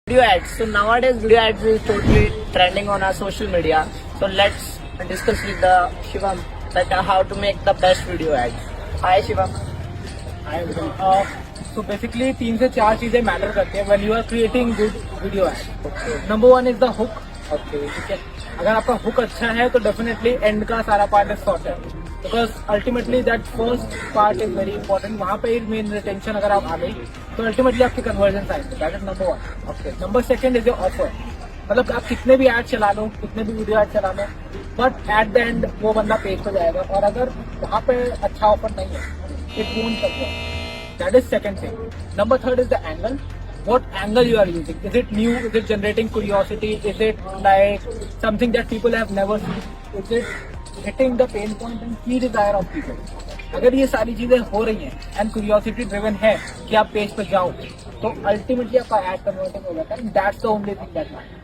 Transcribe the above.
Video ads. So nowadays video ads is totally trending on our social media. So let's discuss with the Shivam that how to make the best video ads. Hi Shivam. So basically 3 से 4 चीजें matter करती हैं when you are creating good video ad. Okay. Number 1 is the hook. Okay. ठीक है, अगर आपका hook अच्छा है तो डेफिनेटली एंड का सारा part is sorted, because ultimately that first part is very important. वहाँ पे मेन रिटेंशन अगर आप आ गई तो अल्टीमेटली आपके कन्वर्जन आएंगे. That is number 1. Okay. Number 2 is your offer. मतलब आप कितने भी एड चला लो, कितने भी वीडियो एड चला लो, बट एट द एंड वो बंदा पेज पे जाएगा. और अगर वहाँ पे अच्छा ऑफर नहीं है, it won't convert. That is second thing. Number 3 is the angle. What angle you are using? Is it new? Is it generating curiosity? Is it like something that people have never seen? Is it hitting the pain point and key desire of people? अगर ये सारी चीजें हो रही हैं and curiosity driven है कि आप पेज पर जाओ, तो अल्टीमेटली आपका एड कन्वर्टिंग हो जाता है. That's the only thing that matters.